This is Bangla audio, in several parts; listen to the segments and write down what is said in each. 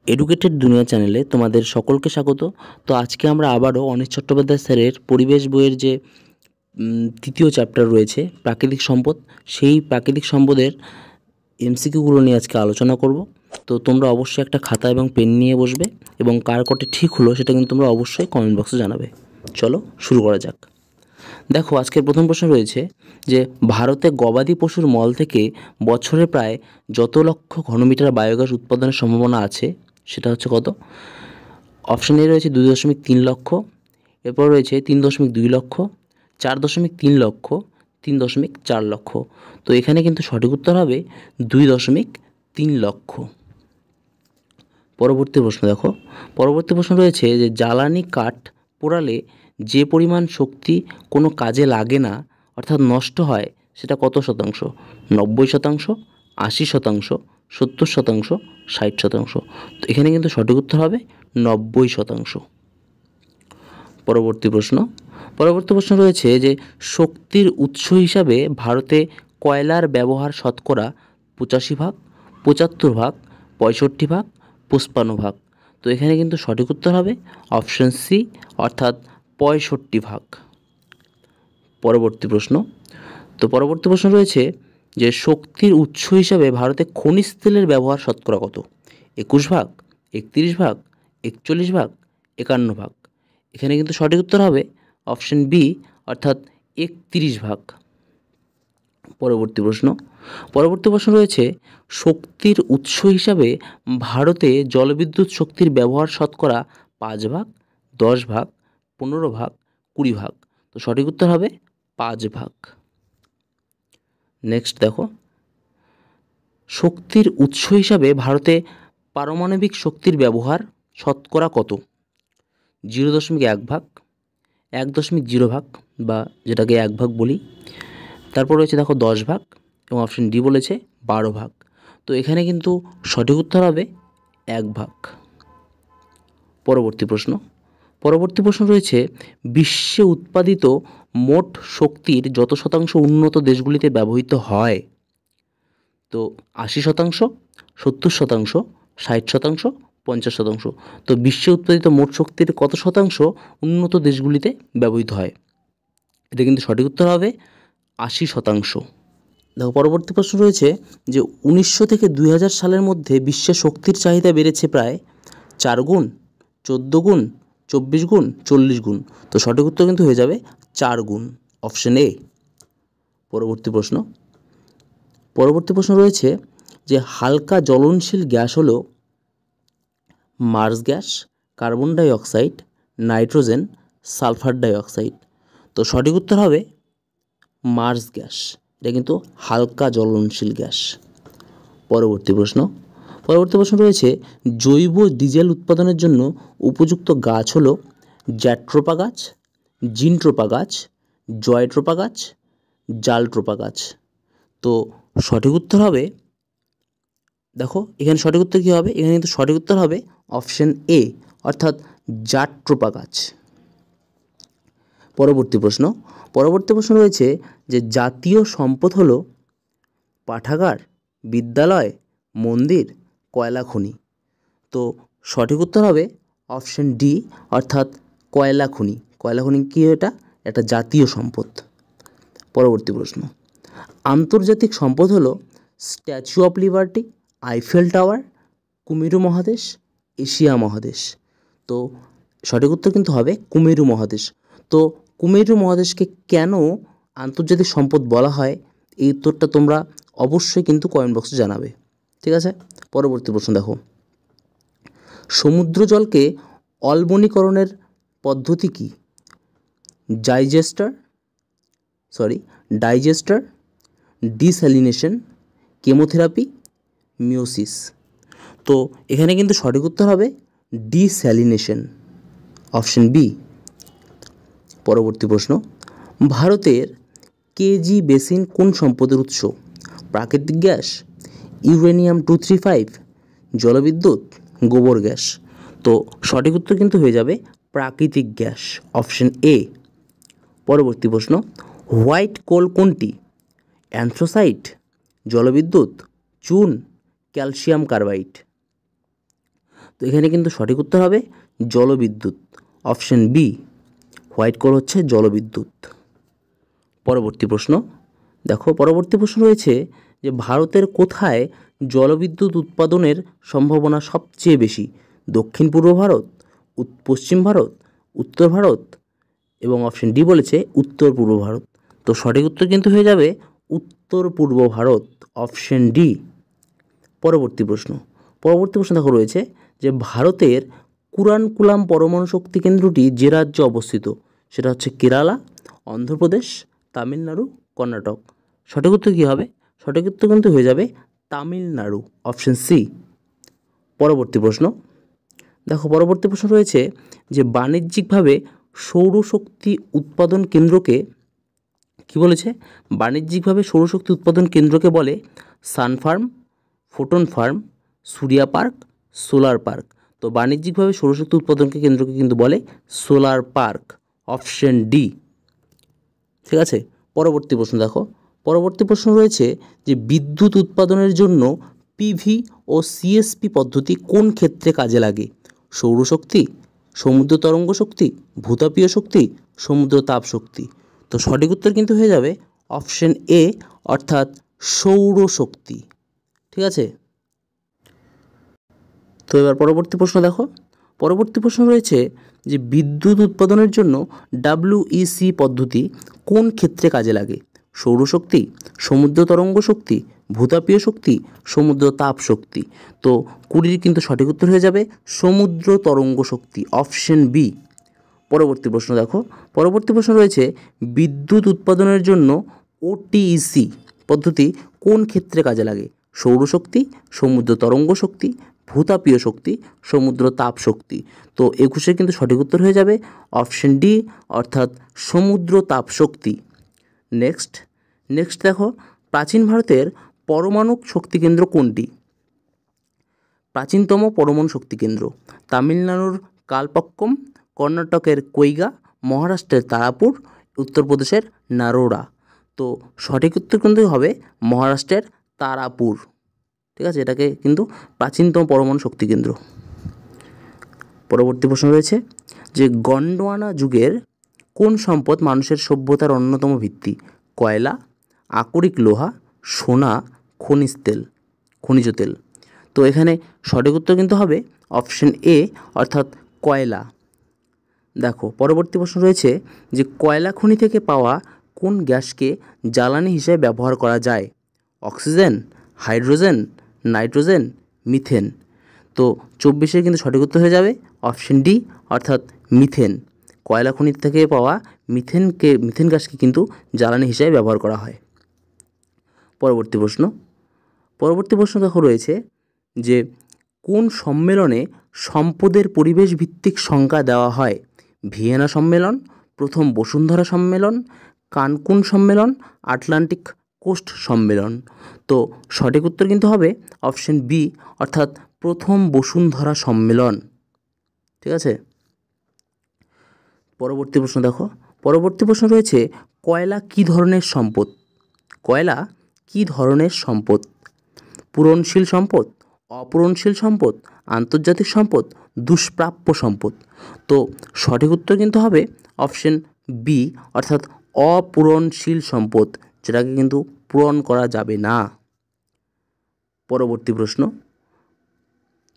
এডুকেটেড দুনিয়া চ্যানেলে তোমাদের সকলকে স্বাগত। তো আজকে আমরা আবারও অনিশ চট্টোপাধ্যায় স্যারের পরিবেশ বইয়ের যে তৃতীয় চ্যাপ্টার রয়েছে প্রাকৃতিক সম্পদ, সেই প্রাকৃতিক সম্পদের এমসিকিউগুলো নিয়ে আজকে আলোচনা করব। তো তোমরা অবশ্যই একটা খাতা এবং পেন নিয়ে বসবে এবং কার কটি ঠিক হলো সেটা কিন্তু তোমরা অবশ্যই কমেন্ট বক্সে জানাবে। চলো শুরু করা যাক। দেখো, আজকের প্রথম প্রশ্ন রয়েছে যে ভারতে গবাদি পশুর মল থেকে বছরে প্রায় যত লক্ষ ঘনমিটার বায়োগ্যাস উৎপাদনের সম্ভাবনা আছে সেটা হচ্ছে কত? অপশান এ রয়েছে 2.3 লক্ষ, এরপর রয়েছে 3.2 লক্ষ, 4.3 লক্ষ, 3.4 লক্ষ। তো এখানে কিন্তু সঠিক উত্তর হবে 2.3 লক্ষ। পরবর্তী প্রশ্ন দেখো, পরবর্তী প্রশ্ন রয়েছে যে জ্বালানি কাঠ পোড়ালে যে পরিমাণ শক্তি কোনো কাজে লাগে না অর্থাৎ নষ্ট হয় সেটা কত শতাংশ? 90%, 80%, 70%, 60%। তো এখানে কিন্তু সঠিক উত্তর হবে 90%। পরবর্তী প্রশ্ন রয়েছে যে শক্তির উৎস হিসাবে ভারতে কয়লার ব্যবহার শতকরা 85%, 75%, 65%, 55%। তো এখানে কিন্তু সঠিক উত্তর হবে অপশন সি অর্থাৎ 65%। পরবর্তী প্রশ্ন রয়েছে যে শক্তির উৎস হিসাবে ভারতে খনিজ তেলের ব্যবহার শতকরা কত? 21%, 31%, 41%, 51%। এখানে কিন্তু সঠিক উত্তর হবে অপশন বি অর্থাৎ 31%। পরবর্তী প্রশ্ন রয়েছে শক্তির উৎস হিসাবে ভারতে জলবিদ্যুৎ শক্তির ব্যবহার শতকরা 5%, 10%, 15%, 20%। তো সঠিক উত্তর হবে 5%। নেক্সট দেখো, শক্তির উৎস হিসাবে ভারতে পারমাণবিক শক্তির ব্যবহার শতকরা কত? 0.1%, 1.0% বা যেটাকে 1% বলি। তারপর রয়েছে দেখো 10% এবং অপশন ডি বলেছে 12%। তো এখানে কিন্তু সঠিক উত্তর হবে 1%। পরবর্তী প্রশ্ন রয়েছে বিশ্বে উৎপাদিত মোট শক্তির যত শতাংশ উন্নত দেশগুলিতে ব্যবহৃত হয়? তো 80%, 70%, 60%, 50%। তো বিশ্বে উৎপাদিত মোট শক্তির কত শতাংশ উন্নত দেশগুলিতে ব্যবহৃত হয়? এটা কিন্তু সঠিক উত্তর হবে 80%। দেখো, পরবর্তী প্রশ্ন রয়েছে যে 1900 থেকে 2000 সালের মধ্যে বিশ্বে শক্তির চাহিদা বেড়েছে প্রায় 4 গুণ, 14 গুণ, 24 গুণ, 40 গুণ। তো সঠিক উত্তর কিন্তু হয়ে যাবে 4 গুণ, অপশন এ। পরবর্তী প্রশ্ন রয়েছে যে হালকা জ্বলনশীল গ্যাস হলো Mars gas, carbon die oxide, nitrogen, sulphur die oxide. তো সঠিক উত্তর হবে মার্স গ্যাস, এটা কিন্তু হালকা জ্বলনশীল গ্যাস। পরবর্তী প্রশ্ন রয়েছে জৈব ডিজেল উৎপাদনের জন্য উপযুক্ত গাছ হলো জ্যাট্রোপা গাছ, জিনট্রোপা গাছ, জয়ট্রোপা গাছ, জালট্রোপা গাছ। তো সঠিক উত্তর হবে, দেখো এখানে সঠিক উত্তর কী হবে? এখানে কিন্তু সঠিক উত্তর হবে অপশন এ অর্থাৎ জাট্রোপা গাছ। পরবর্তী প্রশ্ন রয়েছে যে জাতীয় সম্পদ হলো পাঠাগার, বিদ্যালয়, মন্দির, কয়লা খনি। তো সঠিক উত্তর হবে অপশন ডি অর্থাৎ কয়লা খনি। কয়লা খনি কী? এটা একটা জাতীয় সম্পদ। পরবর্তী প্রশ্ন, আন্তর্জাতিক সম্পদ হলো Statue of Liberty, Eiffel Tower, কুমেরু মহাদেশ, এশিয়া মহাদেশ। তো সঠিক উত্তর কিন্তু হবে কুমেরু মহাদেশ। তো কুমেরু মহাদেশকে কেন আন্তর্জাতিক সম্পদ বলা হয় এই উত্তরটা তোমরা অবশ্যই কিন্তু কমেন্ট বক্সে জানাবে, ঠিক আছে? পরবর্তী প্রশ্ন দেখো, সমুদ্র জলকে অলবণীকরণের পদ্ধতি কি? Digester, desalination, chemotherapy, meiosis. তো এখানে কিন্তু সঠিক উত্তর হবে ডিস্যালিনেশন, অপশন বি। পরবর্তী প্রশ্ন, ভারতের কেজি বেসিন কোন সম্পদের উৎস? প্রাকৃতিক গ্যাস, ইউরেনিয়াম 235, জলবিদ্যুৎ, গোবর গ্যাস। তো সঠিক উত্তর কিন্তু হয়ে যাবে প্রাকৃতিক গ্যাস, অপশন এ। পরবর্তী প্রশ্ন, হোয়াইট কোল কোনটি? এখানে কিন্তু সঠিক উত্তর হবে জলবিদ্যুৎ, অপশন বি। হোয়াইট কোল হচ্ছে জলবিদ্যুৎ। পরবর্তী প্রশ্ন দেখো, পরবর্তী প্রশ্ন রয়েছে যে ভারতের কোথায় জলবিদ্যুৎ উৎপাদনের সম্ভাবনা সবচেয়ে বেশি? দক্ষিণ পূর্ব ভারত, পশ্চিম ভারত, উত্তর ভারত এবং অপশন ডি বলেছে উত্তর পূর্ব ভারত। তো সঠিক উত্তর কিন্তু হয়ে যাবে উত্তর পূর্ব ভারত, অপশন ডি। পরবর্তী প্রশ্ন দেখো রয়েছে যে ভারতের কুরানকুলাম পরমাণু শক্তি কেন্দ্রটি যে রাজ্যে অবস্থিত? সেটা হচ্ছে কেরালা, অন্ধ্রপ্রদেশ, তামিলনাড়ু, কর্ণাটক। সঠিক উত্তর কী হবে? সঠিক উত্তর কিন্তু হয়ে যাবে তামিলনাড়ু, অপশন সি। পরবর্তী প্রশ্ন দেখো, পরবর্তী প্রশ্ন রয়েছে যে বাণিজ্যিকভাবে সৌরশক্তি উৎপাদন কেন্দ্রকে কি বলেছে? বাণিজ্যিকভাবে সৌরশক্তি উৎপাদন কেন্দ্রকে বলে সানফার্ম, ফোটন ফার্ম, সূর্যা পার্ক, সোলার পার্ক। তো বাণিজ্যিকভাবে সৌরশক্তি উৎপাদনকে কেন্দ্রকে কিন্তু বলে সোলার পার্ক, অপশন ডি। ঠিক আছে, পরবর্তী প্রশ্ন দেখো, পরবর্তী প্রশ্ন রয়েছে যে বিদ্যুৎ উৎপাদনের জন্য পিভি ও সিএসপি পদ্ধতি কোন ক্ষেত্রে কাজে লাগে? সৌরশক্তি, সমুদ্র তরঙ্গ শক্তি, ভূতাপীয় শক্তি, সমুদ্র তাপ শক্তি। তো সঠিক উত্তর কিন্তু হয়ে যাবে অপশন এ, অর্থাৎ সৌরশক্তি। ঠিক আছে, তো এবার পরবর্তী প্রশ্ন দেখো, পরবর্তী প্রশ্ন রয়েছে যে বিদ্যুৎ উৎপাদনের জন্য ডাব্লিউইসি পদ্ধতি কোন ক্ষেত্রে কাজে লাগে? সৌরশক্তি, সমুদ্র তরঙ্গ শক্তি, ভূতাপীয় শক্তি, সমুদ্র তাপ শক্তি। তো 20 কিন্তু সঠিক উত্তর হয়ে যাবে সমুদ্র তরঙ্গ শক্তি, অপশন বি। পরবর্তী প্রশ্ন দেখো, পরবর্তী প্রশ্ন রয়েছে বিদ্যুৎ উৎপাদনের জন্য ওটিইসি পদ্ধতি কোন ক্ষেত্রে কাজে লাগে? সৌরশক্তি, সমুদ্র তরঙ্গ শক্তি, ভূতাপীয় শক্তি, সমুদ্র তাপ শক্তি। তো 21 কিন্তু সঠিক উত্তর হয়ে যাবে অপশন ডি, অর্থাৎ সমুদ্র তাপ শক্তি। নেক্সট দেখো, প্রাচীন ভারতের পরমাণু শক্তি কেন্দ্র কোনটি? প্রাচীনতম পরমাণু শক্তি কেন্দ্র তামিলনাড়ুর কালপক্কম, কর্ণাটকের কৈগা, মহারাষ্ট্রের তারাপুর, উত্তরপ্রদেশের নারোরা। তো সঠিক উত্তর কিন্তু হবে মহারাষ্ট্রের তারাপুর। ঠিক আছে, এটাকে কিন্তু প্রাচীনতম পরমাণু শক্তি কেন্দ্র। পরবর্তী প্রশ্ন রয়েছে যে গন্ডোয়ানা যুগের কোন সম্পদ মানুষের সভ্যতার অন্যতম ভিত্তি? কয়লা, আকরিক লোহা, সোনা, খনিজ তেল। তো এখানে সঠিক উত্তর কিন্তু হবে অপশন এ, অর্থাৎ কয়লা। দেখো, পরবর্তী প্রশ্ন রয়েছে যে কয়লা খনি থেকে পাওয়া কোন গ্যাসকে জ্বালানি হিসেবে ব্যবহার করা যায়? Oxygen, hydrogen, nitrogen, methane. তো 24 কিন্তু সঠিক উত্তর হয়ে যাবে অপশন ডি, অর্থাৎ মিথেন। কয়লা খনি থেকে পাওয়া মিথেন গ্যাসকে কিন্তু জ্বালানি হিসেবে ব্যবহার করা হয়। পরবর্তী প্রশ্ন দেখো রয়েছে যে কোন সম্মেলনে সম্পদের পরিবেশ ভিত্তিক সংজ্ঞা দেওয়া হয়? ভিয়েনা সম্মেলন, প্রথম বসুন্ধরা সম্মেলন, কানকুন সম্মেলন, আটলান্টিক কোস্ট সম্মেলন। তো সঠিক উত্তর কিন্তু হবে অপশন বি, অর্থাৎ প্রথম বসুন্ধরা সম্মেলন। ঠিক আছে, পরবর্তী প্রশ্ন দেখো, পরবর্তী প্রশ্ন রয়েছে কয়লা কী ধরনের সম্পদ? কয়লা কী ধরনের সম্পদ? পূরণশীল সম্পদ, অপূরণশীল সম্পদ, আন্তর্জাতিক সম্পদ, দুষ্প্রাপ্য সম্পদ। তো সঠিক উত্তর কিন্তু হবে অপশন বি, অর্থাৎ অপূরণশীল সম্পদ, যেটাকে কিন্তু পূরণ করা যাবে না। পরবর্তী প্রশ্ন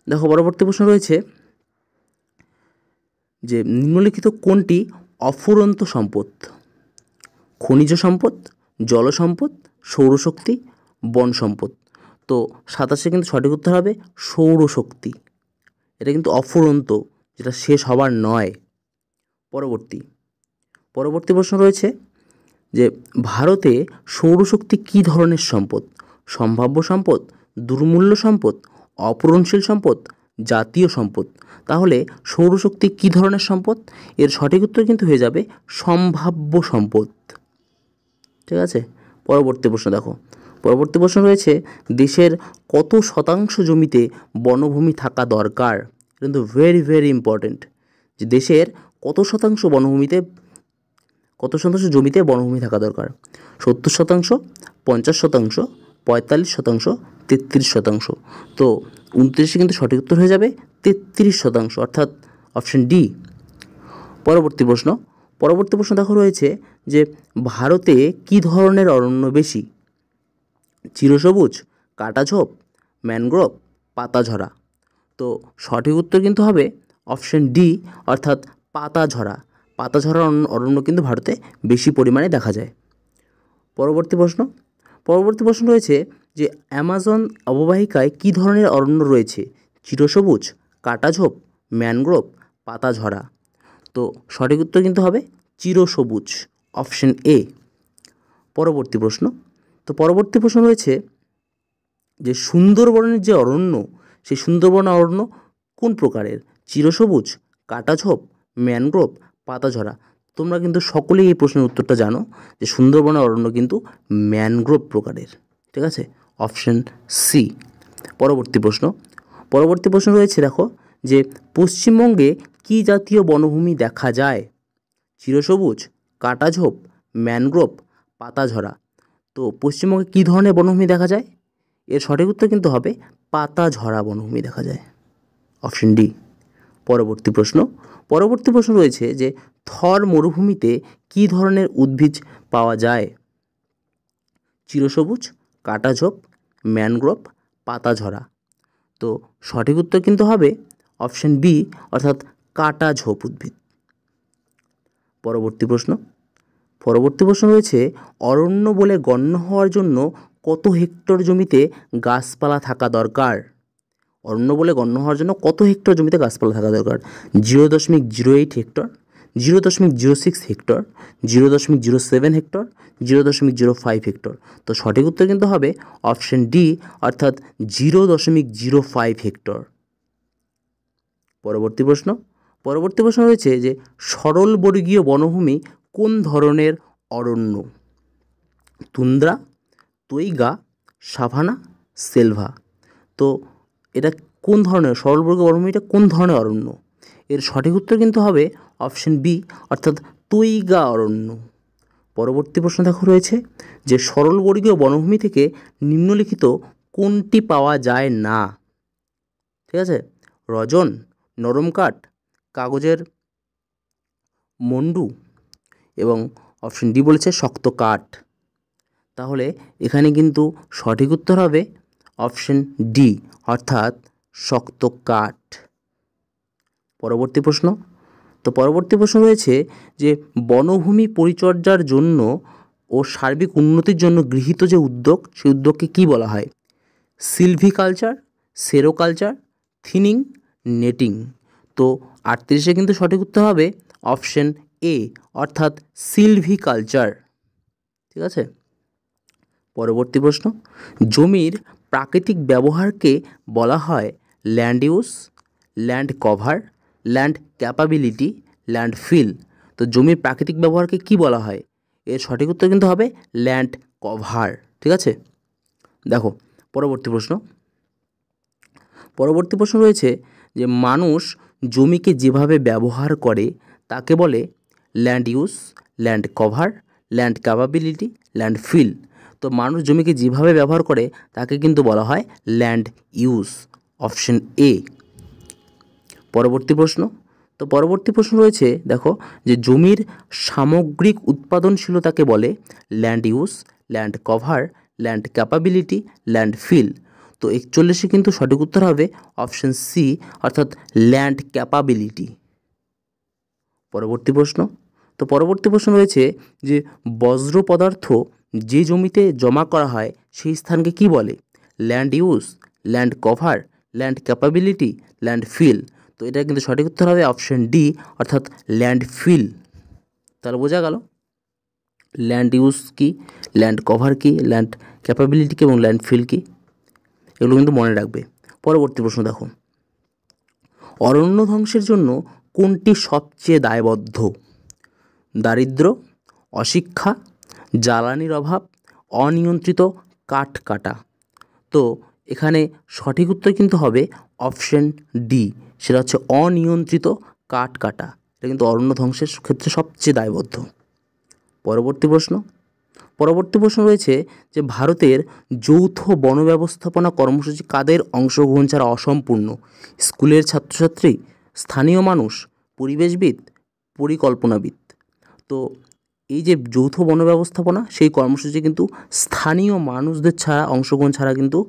দেখো, পরবর্তী প্রশ্ন রয়েছে যে নিম্নলিখিত কোনটি অফুরন্ত সম্পদ? খনিজ সম্পদ, জল সম্পদ, সৌরশক্তি, বন সম্পদ। তো 27 কিন্তু সঠিক উত্তর হবে সৌরশক্তি। এটা কিন্তু অফুরন্ত, যেটা শেষ হবার নয়। পরবর্তী প্রশ্ন রয়েছে যে ভারতে সৌরশক্তি কী ধরনের সম্পদ? সম্ভাব্য সম্পদ, দুর্মূল্য সম্পদ, অপূরণশীল সম্পদ, জাতীয় সম্পদ। তাহলে সৌরশক্তি কী ধরনের সম্পদ? এর সঠিক উত্তর কিন্তু হয়ে যাবে সম্ভাব্য সম্পদ। ঠিক আছে, পরবর্তী প্রশ্ন দেখো, পরবর্তী প্রশ্ন রয়েছে দেশের কত শতাংশ জমিতে বনভূমি থাকা দরকার? কিন্তু ভেরি ইম্পর্টেন্ট, যে দেশের কত শতাংশ জমিতে বনভূমি থাকা দরকার? 70%, 50%, 45%, 33%। তো 29 কিন্তু সঠিক উত্তর হয়ে যাবে 33%, অর্থাৎ অপশন ডি। পরবর্তী প্রশ্ন দেখো রয়েছে যে ভারতে কী ধরনের অরণ্য বেশি? চিরসবুজ, কাটাঝোপ, ম্যানগ্রোভ, পাতাঝরা। তো সঠিক উত্তর কিন্তু হবে অপশন ডি, অর্থাৎ পাতাঝরা। পাতাঝরা অরণ্য কিন্তু ভারতে বেশি পরিমাণে দেখা যায়। পরবর্তী প্রশ্ন রয়েছে যে অ্যামাজন অববাহিকায় কী ধরনের অরণ্য রয়েছে? চিরসবুজ, কাটাঝোপ, ম্যানগ্রোভ, পাতাঝরা। তো সঠিক উত্তর কিন্তু হবে চিরসবুজ, অপশন এ। পরবর্তী প্রশ্ন রয়েছে যে সুন্দরবনের যে অরণ্য, সেই সুন্দরবন অরণ্য কোন প্রকারের? চিরসবুজ, কাটাঝোপ, ম্যানগ্রোভ, পাতাঝরা। তোমরা কিন্তু সকলেই এই প্রশ্নের উত্তরটা জানো যে সুন্দরবনের অরণ্য কিন্তু ম্যানগ্রোভ প্রকারের। ঠিক আছে, অপশন সি। পরবর্তী প্রশ্ন রয়েছে দেখো যে পশ্চিমবঙ্গে কী জাতীয় বনভূমি দেখা যায়? চিরসবুজ, কাটাঝোপ, ম্যানগ্রোভ, পাতাঝরা। তো পশ্চিমবঙ্গে কী ধরনের বনভূমি দেখা যায়? এর সঠিক উত্তর কিন্তু হবে পাতাঝরা বনভূমি দেখা যায়, অপশন ডি। পরবর্তী প্রশ্ন রয়েছে যে থর মরুভূমিতে কী ধরনের উদ্ভিদ পাওয়া যায়? চিরসবুজ, কাটাঝোপ, ম্যানগ্রোভ, পাতাঝরা। তো সঠিক উত্তর কিন্তু হবে অপশন বি, অর্থাৎ কাটাঝোপ উদ্ভিদ। পরবর্তী প্রশ্ন রয়েছে অরণ্য বলে গণ্য হওয়ার জন্য কত হেক্টর জমিতে গাছপালা থাকা দরকার? অরণ্য বলে গণ্য হওয়ার জন্য কত হেক্টর জমিতে গাছপালা থাকা দরকার? 0.08 হেক্টর, 0.06 হেক্টর, 0.07 হেক্টর, 0.05 হেক্টর। তো সঠিক উত্তর কিন্তু হবে অপশন ডি, অর্থাৎ 0.05 হেক্টর। পরবর্তী প্রশ্ন রয়েছে যে সরলবর্গীয় বনভূমি কোন ধরনের অরণ্য? Tundra, taiga, savanna, selva. তো এটা কোন ধরনের সরলবর্গীয় বনভূমিটা কোন ধরনের অরণ্য? এর সঠিক উত্তর কিন্তু হবে অপশন বি, অর্থাৎ তৈগা অরণ্য। পরবর্তী প্রশ্ন দেখো রয়েছে যে সরলবর্গীয় বনভূমি থেকে নিম্নলিখিত কোনটি পাওয়া যায় না? ঠিক আছে, রজন, নরম কাঠ, কাগজের মন্ডু এবং অপশন ডি বলেছে শক্ত কাঠ। তাহলে এখানে কিন্তু সঠিক উত্তর হবে অপশন ডি, অর্থাৎ শক্ত কাঠ। পরবর্তী প্রশ্ন রয়েছে যে বনভূমি পরিচর্যার জন্য ও সার্বিক উন্নতির জন্য গৃহীত যে উদ্যোগ, সেই উদ্যোগকে কী বলা হয়? Silviculture, sericulture, thinning, netting. তো 38-এ কিন্তু সঠিক উত্তর হবে অপশন এ, অর্থাৎ সিলভিকালচার। ঠিক আছে, পরবর্তী প্রশ্ন, জমির প্রাকৃতিক ব্যবহারকে বলা হয় land use, land cover, land capability, landfill. তো জমির প্রাকৃতিক ব্যবহারকে কি বলা হয়? এর সঠিক উত্তর কিন্তু হবে ল্যান্ড কভার। ঠিক আছে, দেখো পরবর্তী প্রশ্ন রয়েছে যে মানুষ জমিকে যেভাবে ব্যবহার করে তাকে বলে land use, land cover, land capability, landfill. তো মানুষ জমিকে যেভাবে ব্যবহার করে তাকে কিন্তু বলা হয় ল্যান্ড ইউজ, অপশন এ। পরবর্তী প্রশ্ন রয়েছে দেখো যে জমির সামগ্রিক উৎপাদনশীলতাকে বলে land use, land cover, land capability, landfill. তো 41-এ কিন্তু সঠিক উত্তর হবে অপশন সি, অর্থাৎ ল্যান্ড ক্যাপাবিলিটি। পরবর্তী প্রশ্ন রয়েছে যে বজ্র পদার্থ যে জমিতে জমা করা হয় সেই স্থানকে কি বলে? Land use, land cover, land capability, landfill. তো এটা কিন্তু সঠিক উত্তর হবে অপশন ডি, অর্থাৎ ল্যান্ড ফিল। তাহলে বোঝা গেল ল্যান্ড ইউজ কি, ল্যান্ড কভার কি, ল্যান্ড ক্যাপাবিলিটি কি এবং ল্যান্ড ফিল কি, এগুলো কিন্তু মনে রাখবে। পরবর্তী প্রশ্ন দেখো, অরণ্য ধ্বংসের জন্য কোনটি সবচেয়ে দায়বদ্ধ? দারিদ্র, অশিক্ষা, জ্বালানির অভাব, অনিয়ন্ত্রিত কাঠ কাটা। তো এখানে সঠিক উত্তর কিন্তু হবে অপশন ডি, সেটা হচ্ছে অনিয়ন্ত্রিত কাঠ কাটা। এটা কিন্তু অরণ্য ধ্বংসের ক্ষেত্রে সবচেয়ে দায়বদ্ধ। পরবর্তী প্রশ্ন রয়েছে যে ভারতের যৌথ বন ব্যবস্থাপনা কর্মসূচি কাদের অংশগ্রহণ ছাড়া অসম্পূর্ণ? স্কুলের ছাত্রছাত্রী, স্থানীয় মানুষ, পরিবেশবিদ, পরিকল্পনাবিদ। তো এই যে যৌথ বন ব্যবস্থাপনা সেই কর্মসূচি কিন্তু স্থানীয় মানুষদের ছাড়া অংশগ্রহণ ছাড়া কিন্তু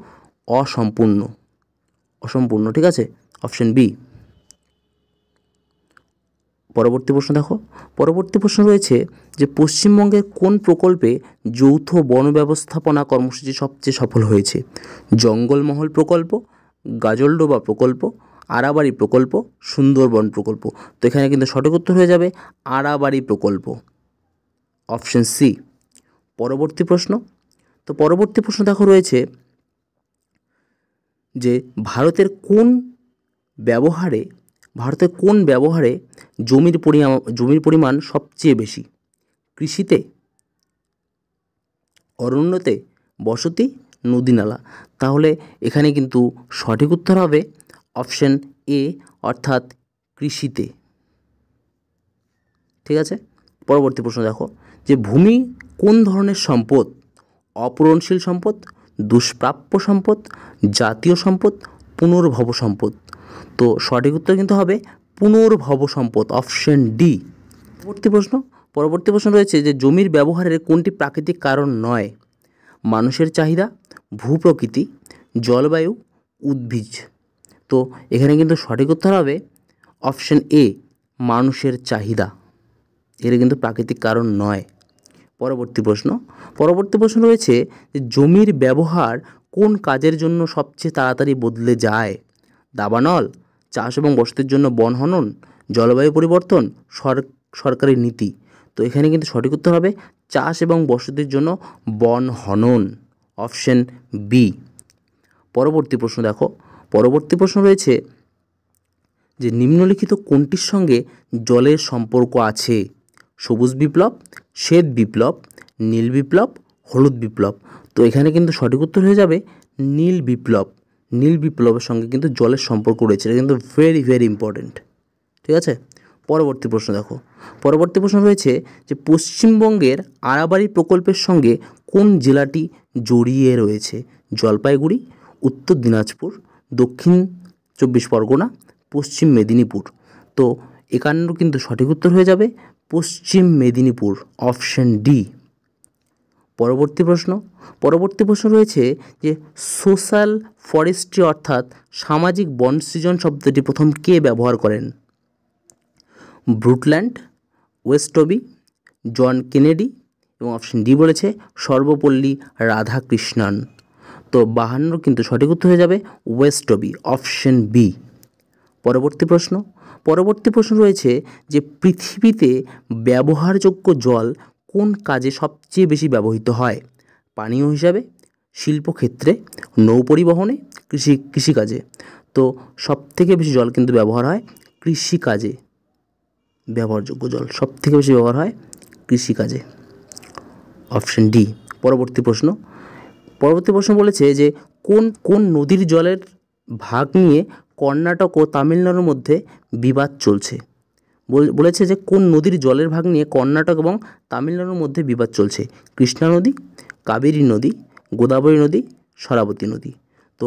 অসম্পূর্ণ, ঠিক আছে, অপশন বি। পরবর্তী প্রশ্ন দেখো, পরবর্তী প্রশ্ন রয়েছে যে পশ্চিমবঙ্গের কোন প্রকল্পে যৌথ বন ব্যবস্থাপনা কর্মসূচি সবচেয়ে সফল হয়েছে? জঙ্গলমহল প্রকল্প, গাজলডোবা প্রকল্প, আড়াবাড়ি প্রকল্প, সুন্দরবন প্রকল্প। তো এখানে কিন্তু সঠিক উত্তর হয়ে যাবে আড়াবাড়ি প্রকল্প, অপশন সি। পরবর্তী প্রশ্ন, তো পরবর্তী প্রশ্ন দেখো রয়েছে যে ভারতের কোন ব্যবহারে জমির পরিমাণ সবচেয়ে বেশি? কৃষিতে, অরণ্যতে, বসতি, নদীনালা। তাহলে এখানে কিন্তু সঠিক উত্তর হবে অপশন এ, অর্থাৎ কৃষিতে, ঠিক আছে। পরবর্তী প্রশ্ন দেখো যে ভূমি কোন ধরনের সম্পদ? অপূরণশীল সম্পদ, দুষ্প্রাপ্য সম্পদ, জাতীয় সম্পদ, পুনর্ভব সম্পদ। তো সঠিক উত্তর কিন্তু হবে পুনর্ভব সম্পদ, অপশন ডি। পরবর্তী প্রশ্ন রয়েছে যে জমির ব্যবহারের কোনটি প্রাকৃতিক কারণ নয়? মানুষের চাহিদা, ভূপ্রকৃতি, জলবায়ু, উদ্ভিজ। তো এখানে কিন্তু সঠিক উত্তর হবে অপশন এ, মানুষের চাহিদা। এটা কিন্তু প্রাকৃতিক কারণ নয়। পরবর্তী প্রশ্ন রয়েছে যে জমির ব্যবহার কোন কাজের জন্য সবচেয়ে তাড়াতাড়ি বদলে যায়? দাবানল, চাষ এবং বসতির জন্য বন হনন, জলবায়ু পরিবর্তন, সরকারি নীতি। তো এখানে কিন্তু সঠিক উত্তর হবে চাষ এবং বসতির জন্য বন হনন, অপশন বি। পরবর্তী প্রশ্ন দেখো, পরবর্তী প্রশ্ন রয়েছে যে নিম্নলিখিত কোনটির সঙ্গে জলের সম্পর্ক আছে? সবুজ বিপ্লব, শ্বেত বিপ্লব, নীল বিপ্লব, হলুদ বিপ্লব। তো এখানে কিন্তু সঠিক উত্তর হয়ে যাবে নীল বিপ্লব। নীল বিপ্লবের সঙ্গে কিন্তু জলের সম্পর্ক রয়েছে, এটা কিন্তু ভেরি ভেরি ইম্পর্টেন্ট, ঠিক আছে। পরবর্তী প্রশ্ন দেখো, পরবর্তী প্রশ্ন রয়েছে যে পশ্চিমবঙ্গের আড়াবাড়ি প্রকল্পের সঙ্গে কোন জেলাটি জড়িয়ে রয়েছে? জলপাইগুড়ি, উত্তর দিনাজপুর, দক্ষিণ 24 পরগনা, পশ্চিম মেদিনীপুর। তো এখানেও কিন্তু সঠিক উত্তর হয়ে যাবে পশ্চিম মেদিনীপুর, অপশন ডি। পরবর্তী প্রশ্ন রয়েছে যে সোশ্যাল ফরেস্ট্রি অর্থাৎ সামাজিক বন সৃজন শব্দটি প্রথম কে ব্যবহার করেন? ব্রুটল্যান্ড, ওয়েস্টবি, জন কেনেডি এবং অপশন ডি বলেছে সর্বপল্লী রাধাকৃষ্ণন। তো 52 কিন্তু সঠিক উত্তর হয়ে যাবে ওয়েস্টবি, অপশন বি। পরবর্তী প্রশ্ন রয়েছে যে পৃথিবীতে ব্যবহারযোগ্য জল কোন কাজে সবচেয়ে বেশি ব্যবহৃত হয়? পানীয় হিসাবে, শিল্পক্ষেত্রে, নৌপরিবহনে, কৃষিকাজে। তো সবথেকে বেশি জল কিন্তু ব্যবহার হয় কৃষিকাজে, ব্যবহারযোগ্য জল সবথেকে বেশি ব্যবহার হয় কৃষিকাজে, অপশন ডি। পরবর্তী প্রশ্ন বলেছে যে কোন নদীর জলের ভাগ নিয়ে কর্ণাটক ও তামিলনাড়ুর মধ্যে বিবাদ চলছে? বলেছে যে কোন নদীর জলের ভাগ নিয়ে কর্ণাটক এবং তামিলনাড়ুর মধ্যে বিবাদ চলছে? কৃষ্ণা নদী, কাবেরী নদী, গোদাবরী নদী, সরাবতী নদী। তো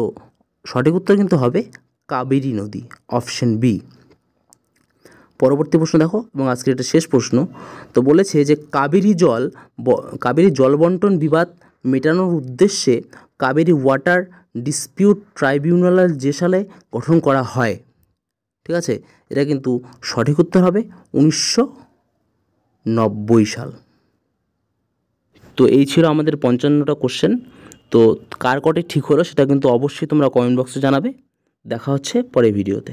সঠিক উত্তর কিন্তু হবে কাবেরী নদী, অপশন বি। পরবর্তী প্রশ্ন দেখো এবং আজকে এটা শেষ প্রশ্ন। তো বলেছে যে কাবেরী জল বন্টন বিবাদ মেটানোর উদ্দেশ্যে কাবেরী ওয়াটার ডিসপিউট ট্রাইব্যুনাল যে সালে গঠন করা হয়, ঠিক আছে, এটা কিন্তু সঠিক উত্তর হবে 1990 সাল। তো এই ছিল আমাদের 55টা কোশ্চেন। তো কার কটি ঠিক হলো সেটা কিন্তু অবশ্যই তোমরা কমেন্ট বক্সে জানাবে। দেখা হচ্ছে পরের ভিডিওতে।